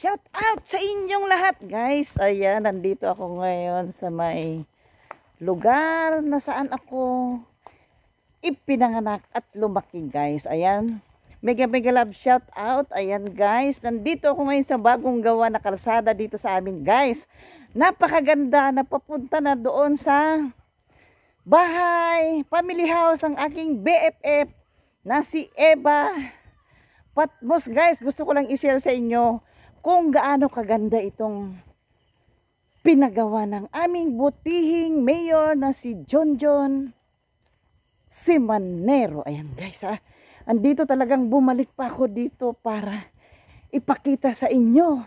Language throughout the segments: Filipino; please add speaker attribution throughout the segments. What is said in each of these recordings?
Speaker 1: shout out sa inyong lahat guys. Ayan, nandito ako ngayon sa may lugar na saan ako ipinanganak at lumaki guys. Ayan, mega love shout out. Ayan guys, nandito ako ngayon sa bagong gawa na kalsada dito sa amin guys. Napakaganda na papunta na doon sa bahay, family house ng aking BFF na si Eva Patmos guys. Gusto ko lang i-share sa inyo kung gaano kaganda itong pinagawa ng aming butihing mayor na si Jonjon Simanero. Ayan guys ha. Andito talagang bumalik pa ako dito para ipakita sa inyo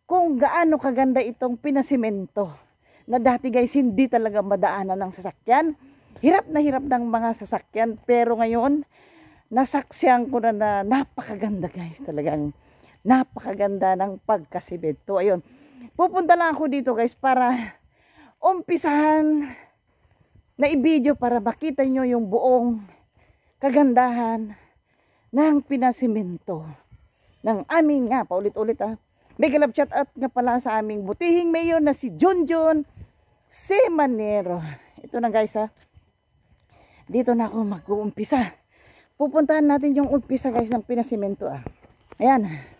Speaker 1: kung gaano kaganda itong pinasimento. Na dati guys hindi talaga madaanan ng sasakyan. Hirap na hirap ng mga sasakyan. Pero ngayon nasaksiyan ko na napakaganda guys. Talagang napakaganda ng pagkasimento. Ayun. Pupunta lang ako dito guys para umpisahan na i-video para makita nyo yung buong kagandahan ng pinasimento ng aming nga paulit-ulit mega love shout out nga pala sa aming butihing mayor na si Jonjon Simanero. Ito na guys dito na ako mag-uumpisa. Pupuntahan natin yung umpisa guys ng pinasimento Ayan.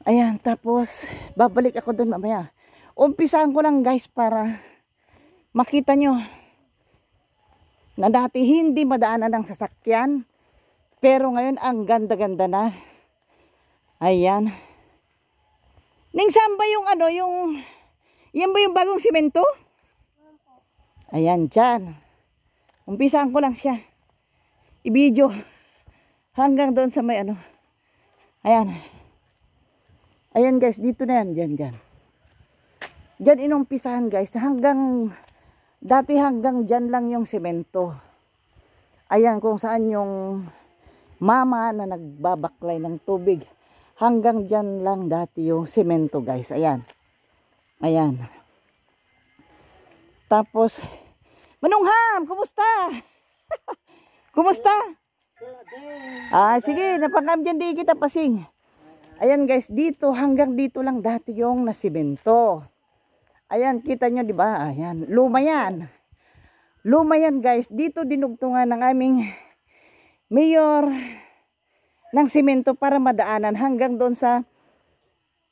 Speaker 1: Ayan, tapos babalik ako doon mamaya. Umpisahan ko lang guys para makita nyo na dati hindi madaanan ng sasakyan. Pero ngayon ang ganda-ganda na. Ayan. Ningsan ba yung yan ba yung bagong simento? Ayan, dyan. Umpisahan ko lang siya. I-video hanggang doon sa may Ayan. Ayan guys, dito na yan. Dyan. Dyan inumpisahan guys. Dati hanggang dyan lang yung semento. Ayan kung saan yung mama na nagbabaklay ng tubig. Hanggang dyan lang dati yung semento guys. Ayan. Ayan. Tapos, Manungham, kumusta? Kumusta? Sige, napakam dyan di kita pasing. Ayan guys, dito hanggang dito lang dati yung nasimento. Ayan, kita nyo di ba? Ayan, luma yan. Luma yan guys. Dito dinugtungan ng aming mayor ng simento para madaanan hanggang doon sa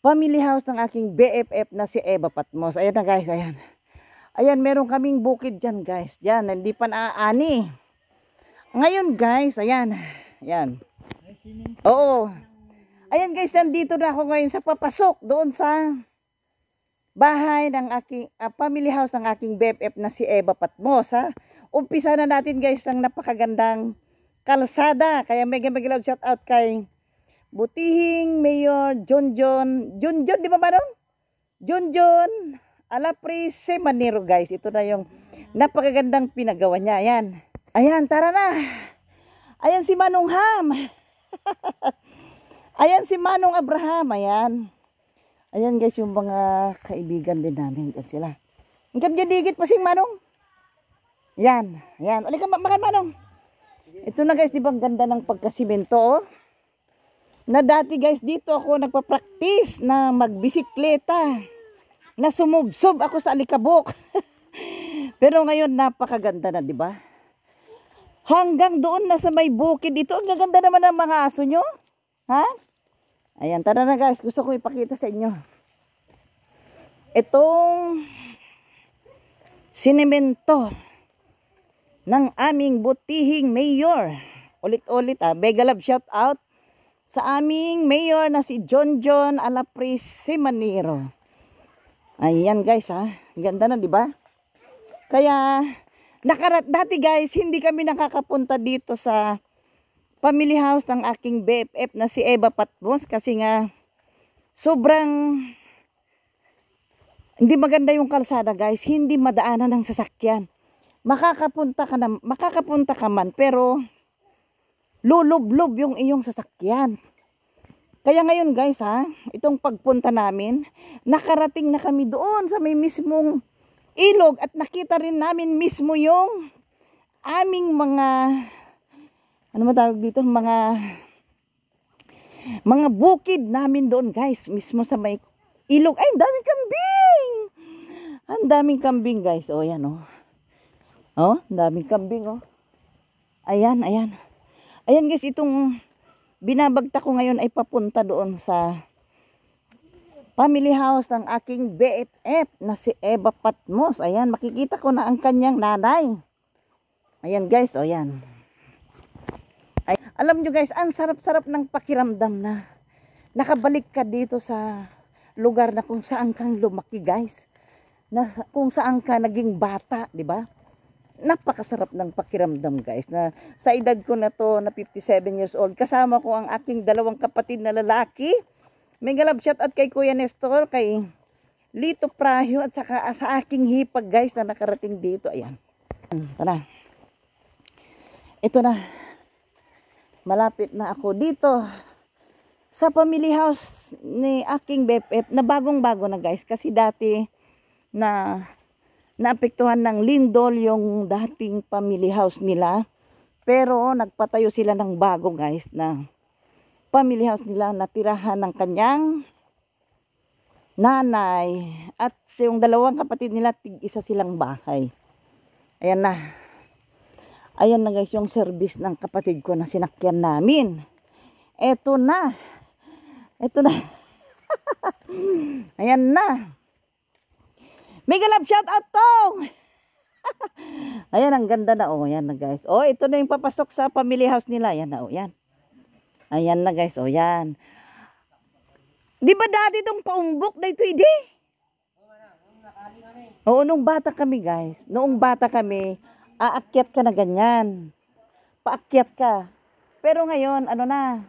Speaker 1: family house ng aking BFF na si Eva Patmos. Ayan na guys, ayan. Ayan, meron kaming bukid dyan guys. Dyan, hindi pa naaani. Ngayon guys, ayan. Ayan. Oo. Ayan guys, nandito na ako ngayon sa papasok doon sa bahay ng aking family house ng aking BFF na si Eva Patmos Umpisa na natin guys ang napakagandang kalsada. Kaya mega love shout out kay butihing mayor Jonjon, di ba ba nun? Jonjon Simanero guys. Ito na yung napakagandang pinagawa niya. Ayan. Ayan, tara na. Ayan si Manungham. Ayan si Manong Abraham. Ayan. Ayan guys yung mga kaibigan din namin. Yan sila. Hanggang digit pa sing Manong. Yan. Ayan. Uli ka makan Manong. Ito na guys. Di ba ang ganda ng pagkasimento Na dati guys dito ako nagpa-practice na magbisikleta. Na sumubsob ako sa alikabok. Pero ngayon napakaganda na di ba? Hanggang doon na sa may bukid dito. Ang gaganda naman ng mga aso nyo. Ayan, tara na guys. Gusto ko ipakita sa inyo. Itong sinemento ng aming butihing mayor. Ulit-ulit mega love shout out sa aming mayor na si Jonjon Simanero. Ayan guys Ganda na di ba? Kaya dati guys, hindi kami nakakapunta dito sa family house ng aking BFF na si Eva Patmos kasi nga sobrang hindi maganda yung kalsada guys, hindi madaanan ng sasakyan. Makakapunta ka man pero lulublob yung iyong sasakyan. Kaya ngayon guys itong pagpunta namin, nakarating na kami doon sa may mismong ilog at nakita rin namin mismo yung aming mga ano matawag dito, mga Mga bukid namin doon guys, mismo sa may ilog. Ay, ang daming kambing! Ang daming kambing guys. O, yan o. Oh, ang daming kambing o. Ayan, ayan. Ayan guys, itong binabagta ko ngayon ay papunta doon sa family house ng aking BFF na si Eva Patmos. Ayan, makikita ko na ang kanyang nanay. Ayan guys, o yan. Ay, alam nyo guys, ang sarap-sarap ng pakiramdam na nakabalik ka dito sa lugar na kung saan kang lumaki guys. Na kung saan ka naging bata, di ba? Napakasarap ng pakiramdam guys. Na sa edad ko na to, na 57 years old, kasama ko ang aking dalawang kapatid na lalaki. Mega love shout out kay Kuya Nestor, kay Lito Prahyo, at saka sa aking hipag guys na nakarating dito. Ayan. Ito na. Ito na. Malapit na ako dito sa family house ni aking BFF na bagong-bago na guys. Kasi dati na naapektuhan ng lindol yung dating family house nila. Pero nagpatayo sila ng bago guys na family house nila na tirahan ng kanyang nanay at yung dalawang kapatid nila, tig-isa silang bahay. Ayan na. Ayan na guys yung service ng kapatid ko na sinakyan namin. Eto na. Eto na. Ayan na. Mega love shout out to. Ayan, ang ganda na oh. Ayan na guys. Oh, ito na yung papasok sa family house nila. Ayan na oh. Ayan. Ayan na guys, o yan. Di ba dati itong paumbok na ito, hindi? Oo, nung bata kami guys. Noong bata kami, aakyat ka na ganyan. Paakyat ka. Pero ngayon, ano na?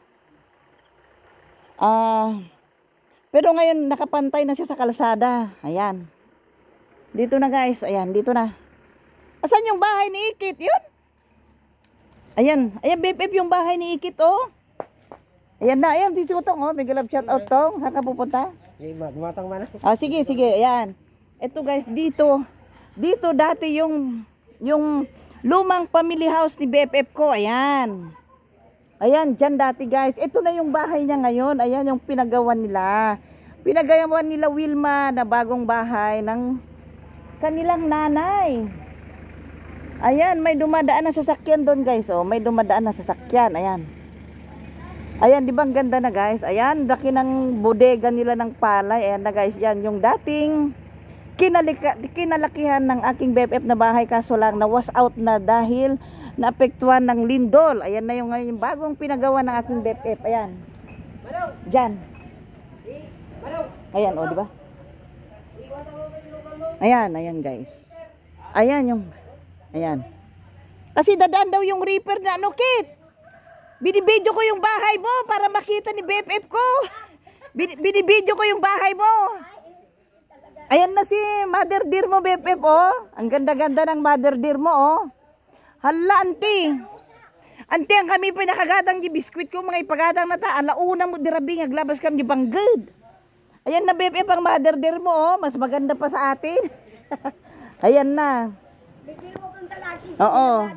Speaker 1: Pero ngayon, nakapantay na siya sa kalsada. Ayan. Dito na guys, ayan, dito na. Asan yung bahay ni Ikit? Yun. Ayan, ayan, BFF yung bahay ni Ikit, oh. Ayan na, ayan, si Sutong, oh. Mega love shout out, Tong. Saan ka pupunta?
Speaker 2: Dumatang man.
Speaker 1: Sige, sige, ayan. Ito guys, dito dati yung lumang family house ni BFF ko, ayan. Ayan, dyan dati guys. Ito na yung bahay niya ngayon. Ayan yung pinagawan nila. Pinagawan nila Wilma na bagong bahay ng kanilang nanay. Ayan, may dumadaan na sasakyan doon guys, oh. May dumadaan na sasakyan, ayan. Ayan, di ba ang ganda na guys? Ayan, laki ng bodega nila ng palay. Ayan na guys, yan yung dating kinalakihan ng aking BFF na bahay. Kaso lang, na-wash out na dahil naapektuhan ng lindol. Ayan na yung bagong pinagawa ng aking BFF. Ayan. Diyan. Ayan, o, di ba? Ayan, ayan guys. Ayan yung, ayan. Kasi dadaan daw yung reaper na ano, Kit? Binibidyo ko yung bahay mo para makita ni BFF ko. Binibidyo ko yung bahay mo. Ayan na si mother dear mo, BFF, oh. Ang ganda-ganda ng mother dear mo, oh. Hala, auntie. Auntie, ang kami pinakagatang di biskwit ko, mga ipagatang na ta. Alauna mo dirabing, aglabas kami di banggad. Ayan na, BFF, ang mother dear mo, oh. Mas maganda pa sa atin. Ayan na. Oo.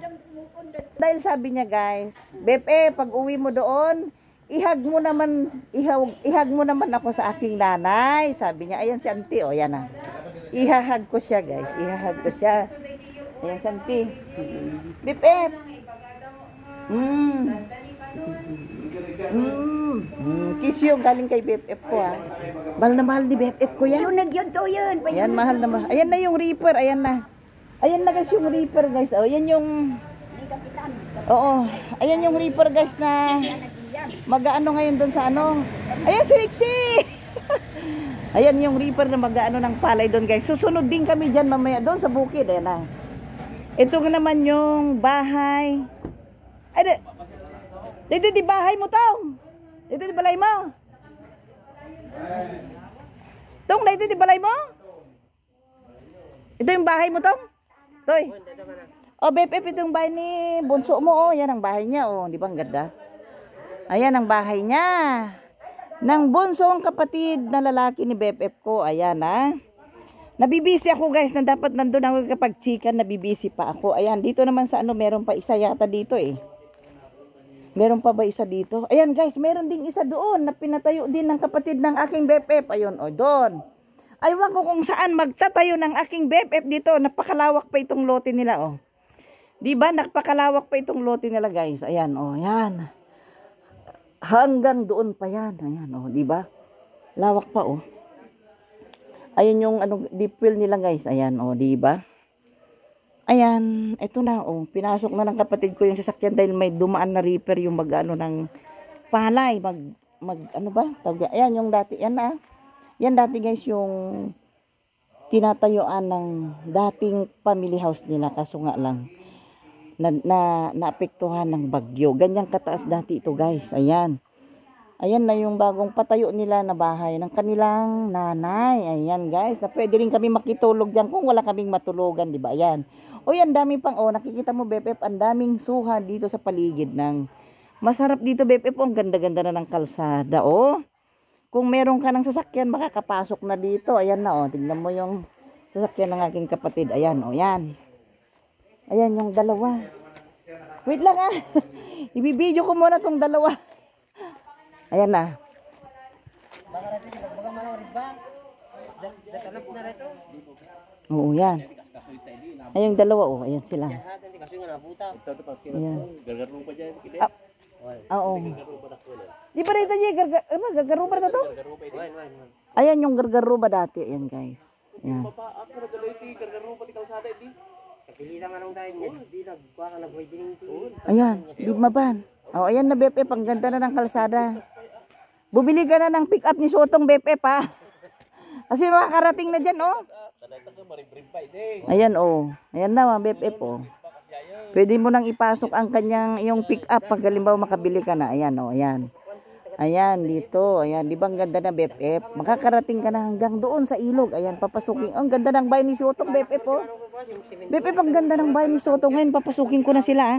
Speaker 1: Dahil sabi niya guys, BFF, pag uwi mo doon, ihag mo naman ako sa aking nanay. Sabi niya, ayan si auntie, oh, yan na. Ihahag ko siya guys, ihahag ko siya. Ayan si auntie. BFF. Kiss yung galing kay BFF ko, ah. Mahal na mahal ni BFF ko yan.
Speaker 3: Yung nagyanto yun.
Speaker 1: Ayan, mahal na mahal. Ayan na yung reaper, ayan na. Ayan na guys yung reaper guys. Oh, ayan yung oo, ayan yung reaper guys na mag-aano ngayon doon sa ano. Ayan si Rixie. Ayan yung reaper na mag-aano ng palay doon guys. Susunod din kami dyan mamaya doon sa bukid. Ayan na. Ito naman yung bahay. Ay, dito di bahay mo, Tong. Dito di balay mo. Tong, dito di balay mo. Ito yung bahay mo, Tong. Toy. Oh, BFF, ito yung bahay ni bunso mo, oh. Yan ang bahay niya, oh. Di ba ang ganda? Ayan ang bahay niya. Nang bunsong kapatid na lalaki ni BFF ko. Ayan, ah. Nabibisi ako, guys, na dapat nandun ako kapag chikan, nabibisi pa ako. Ayan, dito naman sa ano, meron pa isa yata dito, eh. Meron pa ba isa dito? Ayan guys, meron ding isa doon na pinatayo din ng kapatid ng aking BFF. Ayun, o doon. Aywan ko kung saan magtatayo ng aking BFF dito. Napakalawak pa itong lote nila, oh. Diba? Napakalawak pa itong lote nila, guys. Ayan, oh, ayan. Hanggang doon pa yan. Ayan, oh, diba? Lawak pa, oh. Ayan yung deep well nila, guys. Ayan, oh, diba? Ayan, ito na, oh. Pinasok na ng kapatid ko yung sasakyan dahil may dumaan na reaper yung ng palay. Ano ba? Ayan, yung dati, yan na, yan dati guys yung tinatayuan ng dating family house nila, kaso nga lang naapektuhan ng bagyo. Ganyang kataas dati ito guys. Ayan. Ayan na yung bagong patayo nila na bahay ng kanilang nanay. Ayan guys, na pwede rin kami makitulog diyan kung wala kaming matulugan, di ba? Ayan. O yan, dami pang, nakikita mo BFF, ang daming suha dito sa paligid ng masarap dito BFF, ang ganda-ganda na ng kalsada, Kung meron ka ng sasakyan, makakapasok na dito. Ayan na, tingnan mo yung sasakyan ng aking kapatid. Ayan, yan. Ayan yung dalawa. Wait lang, ibibideo ko muna tong dalawa. Ayan na. Oo, yan. Ayan yung dalawa, Ayan sila. Ayan. Oo. Di ba rin tayo, gargaruba na to? Ayan yung gargaruba dati, ayan guys. Ayan. Ayan, bigmaban. Ayan na BFF, ang ganda na ng kalsada. Bumili ka na ng pick up ni Sotong BFF ha. Kasi makakarating na dyan Ayan ayan na BFF Pwede mo nang ipasok ang yung pick up pag halimbawa makabili ka na. Ayan ayan. Ayan dito. Ayan, di ba ang ganda na BFF? Makakarating ka na hanggang doon sa ilog. Ayan, papasukin. Ang ganda ng bahay ni Sotong BFF BFF, ang ganda ng bahay ni Sotong. Ngayon papasukin ko na sila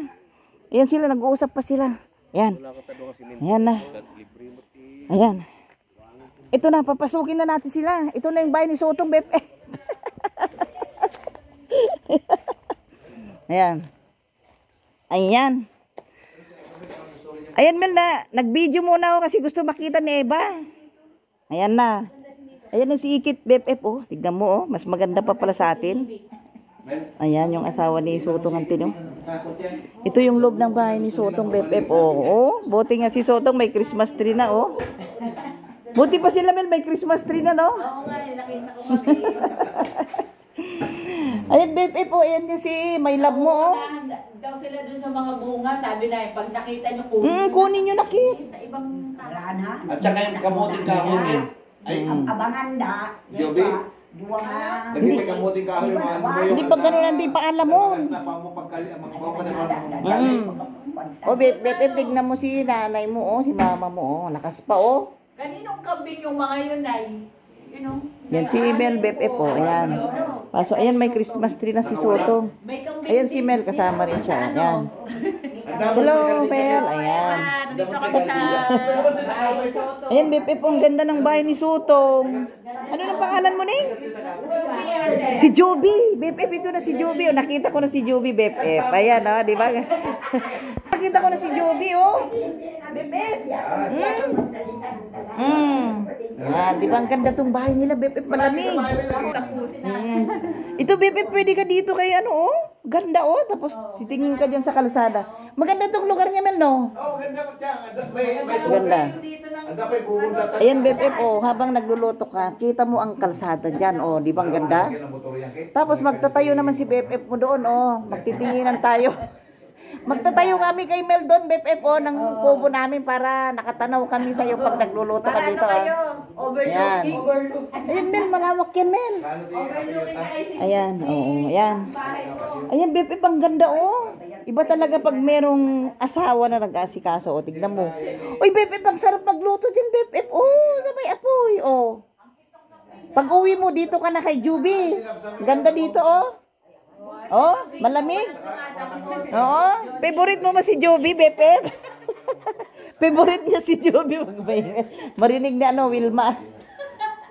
Speaker 1: Ayan sila, nag-uusap pa sila. Ayan. Ayan na. Ayan. Ito na, papasukin na natin sila. Ito na yung bahay ni Sotong BFF. Ayan. Ayan. Ayan Mel na, nag-video muna ako kasi gusto makita ni Eva. Ayan na. Ayan na si Ikit BFF Tignan mo mas maganda pa pala sa atin. Ayan yung asawa ni Sotong Antino. Ito yung loob ng bahay ni Sotong BFF buti nga si Sotong may Christmas tree na Buti pa sila Mel may Christmas tree na
Speaker 2: Oo nga, nakita ko
Speaker 1: Ayan BFF ayan yung si may love mo
Speaker 2: daw sila dun sa mga bunga, sabi na pag nakita nyo
Speaker 1: kunin nyo na Kit.
Speaker 2: Sa ibang karana.
Speaker 3: At saka yung kamuting kahoy ay
Speaker 2: Abangan da.
Speaker 3: Joby. Nagkita kamuting kahoy
Speaker 1: Hindi pa ganun hindi pa alam mo. BFF tignan mo si nanay mo si mama mo lakas pa
Speaker 2: Kaninong kambing yung mga yun ay?
Speaker 1: Yan si Mel BFF ayan. Paso ayan may Christmas tree na si Sotong. Ayan si Mel kasama rin siya. Ayan. Hello Mel. Ayan.
Speaker 2: Dito kami sa
Speaker 1: Ayan BFF ang ganda ng bahay ni Sotong. Ano nang pangalan mo ni? Si Joby. BFF ito na si Joby. Nakita ko na si Joby BFF. Ayan di ba? Nakita ko na si Joby BFF. Di ba ang ganda tong bahay nila BFF malamig. Ito BFF pwede ka dito kay ganda tapos titingin ka diyan sa kalsada. Maganda tong lugar niya Mel no? Ganda. Ayan BFF habang nagluluto ka, kita mo ang kalsada diyan di ba ang ganda? Tapos magtatayo naman si BFF mo doon magtitinginan tayo. Magtatayo kami kay Mel doon, BFF ng kubo namin para nakatanaw kami sa iyo pag nagluluto ka dito.
Speaker 2: Overlooking.
Speaker 1: Ayan Mel, malawak yan Mel.
Speaker 2: Overlooking na kayo.
Speaker 1: Ayan, ayan. Ayan BFF, ang ganda Iba talaga pag merong asawa na nag-aasikaso tignan mo. Uy BFF, ang sarap magluto din BFF. Sa may apoy Pag uwi mo dito ka na kay Juby. Ganda dito malamig. Favorite mo ba si Joby, BFF? Favorite niya si Joby. Marinig na Wilma.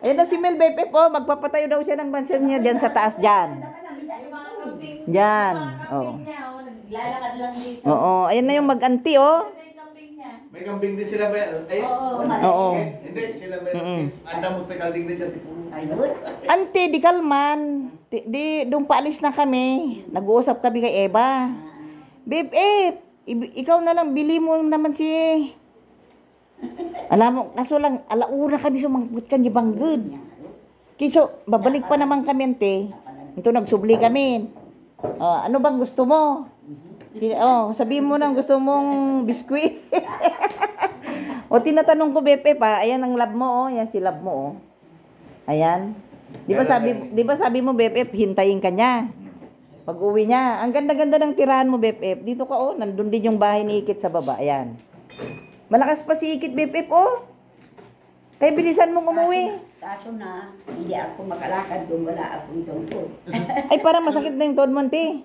Speaker 1: Ayan na si Mel, BFF magpapatayo daw siya ng mansion niya diyan sa taas diyan. Diyan.
Speaker 2: Lalakad lang dito.
Speaker 1: Ayan na yung mag-anti
Speaker 3: May kambing din sila ba? Ay,
Speaker 1: Oo.
Speaker 3: Hindi, sila may anda mo pa kalding din dyan.
Speaker 1: Ante, di kalman. Di, doon paalis na kami. Nag-uusap kami kay Eva. Babe, ikaw na lang, bili mo naman si... Alam mo, kaso lang, alauna kami sumangkot ka ni Banggod. Kiso, babalik pa naman kami, ante. Ito, nagsubli kami. Ano bang gusto mo? Sabihin mo nang gusto mong biskwit. Tinatanong ko, Bepe, pa, ayan ang lab mo, Yan si lab mo, Ayan. Di ba sabi mo, Bepe, hintayin ka niya. Pag-uwi niya, ang ganda-ganda ng tirahan mo, Bepe. Dito ka, nandun din yung bahay ni Ikit sa baba. Ayan. Malakas pa si Ikit, Bepe, Kaya bilisan mong umuwi.
Speaker 4: Kaso na, hindi ako makalakad kung wala akong tungkol.
Speaker 1: Ay, parang masakit na yung toad mo, ante.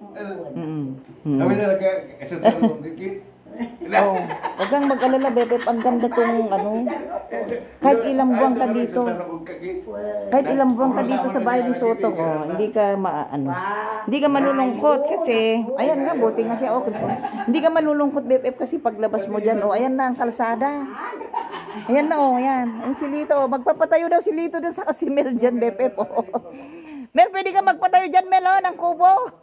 Speaker 3: Kami na kasi tanong dikit.
Speaker 1: Huwag kang mag-alala, Bebe. Ang ganda tong kahit ilang buwan ka dito. Kahit ilang buwan ka dito sa bahay ni Sotong, hindi ka hindi ka malulungkot kasi, ayan nga, buti nga siya, hindi ka malulungkot, Bebe, kasi paglabas mo dyan, ayan na ang kalsada. Ayan na, ayan. Ang si Lito, magpapatayo daw si Lito dun sa Casimel dyan, Bebe, Mel, pwede ka magpatayo dyan, Mel, ng kubo.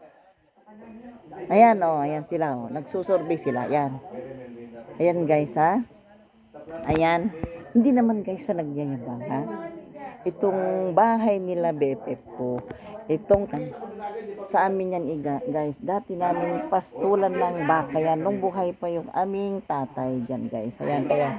Speaker 1: Ayan, ayan sila, nagsusurvey sila, ayan. Ayan, guys, ha. Ayan. Hindi naman, guys, nagyayabang, ha. Itong bahay nila, BFF po, itong, sa amin yan, guys, dati namin pastulan ng baka yan, nung buhay pa yung aming tatay dyan, guys. Ayan, kaya,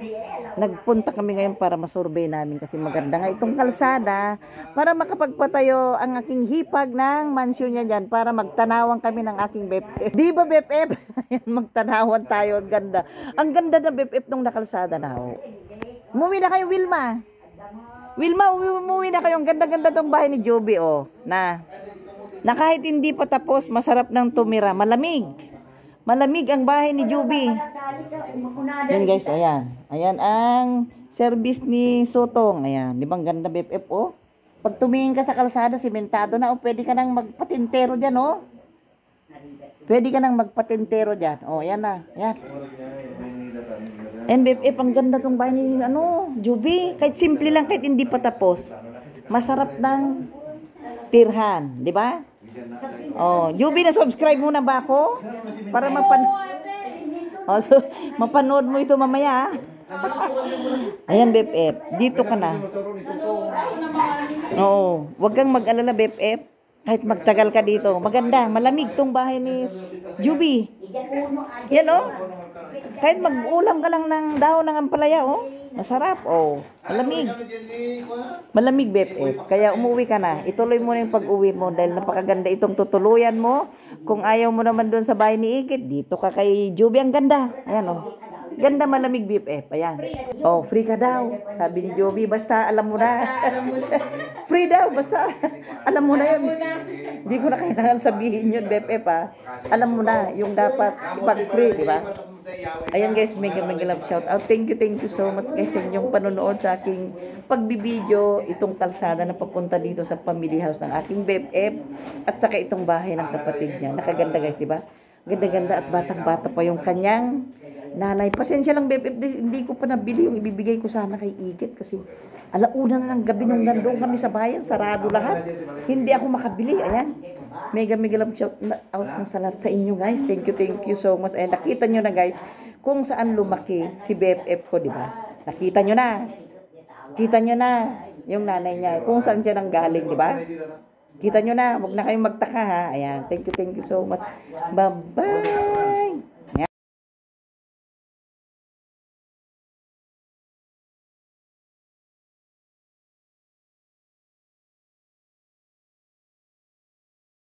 Speaker 1: nagpunta kami ngayon para masurvey namin kasi maganda nga itong kalsada para makapagpatayo ang aking hipag ng mansyon niya dyan para magtanawan kami ng aking BFF. Di ba, BFF? Magtanawan tayo, ang ganda. Ang ganda ng BFF nung nakalsada na, Umuwi na kayo, Wilma. Umuwi na kayo. Ang ganda-ganda tong bahay ni Joby, na kahit hindi pa tapos, masarap nang tumira. Malamig ang bahay ni Joby. Yan, guys, ayan. Ayan ang service ni Sotong. Ayan, di ba ang ganda, BFF, Pag tumingin ka sa kalsada, simentado na, pwede ka nang magpatintero dyan, Pwede ka nang magpatintero dyan. Yan na, yan. And BFF, ang ganda tong bahay ni, Joby. Kahit simple lang, kahit hindi pa tapos. Masarap ng tirhan, di ba? Joby, na-subscribe muna ba ako? Para mapanood mo ito mamaya, Ayan, BFF, dito ka na. Wag kang mag-alala, BFF. Kahit magtagal ka dito. Maganda, malamig tong bahay ni Joby. Yan, Kahit mag-ulam ka lang ng dahon ng ampalaya, masarap, malamig. Malamig, BFF. Kaya umuwi ka na. Ituloy mo na yung pag-uwi mo dahil napakaganda itong tutuluyan mo. Kung ayaw mo naman doon sa bahay ni Ikit, dito ka kay Joby. Ang ganda. Ayan, Ganda, malamig, BFF. Ayan. Free ka daw. Sabi ni Joby, basta alam mo na. Free daw, basta alam mo na yun. Hindi ko na kailangan sabihin yun, BFF, Alam mo na yung dapat ipag-free, di ba? Ayan, guys, mega love shout out. Thank you so much, guys, sa inyong panonood sa aking pagbibideo, itong kalsada na papunta dito sa family house ng aking BFF at saka itong bahay ng kapatid niya. Nakaganda, guys, di ba? Ganda-ganda at batang-bata pa yung kanyang nanay. Pasensya lang, BFF, hindi ko pa nabili yung ibibigay ko sana kay Ikit kasi alauna na ng gabi nung nandoon kami sa bayan, sarado lahat. Hindi ako makabili. Ayan. Mega love shout out ng salat sa inyo, guys. Thank you so much. Ayan, nakita nyo na, guys, kung saan lumaki si BFF ko, di ba? Nakita nyo na. Kita nyo na yung nanay niya. Kung saan siya nang galing, di ba? Kita nyo na. Huwag na kayong magtaka, ha. Ayan. Thank you so much. Bye-bye.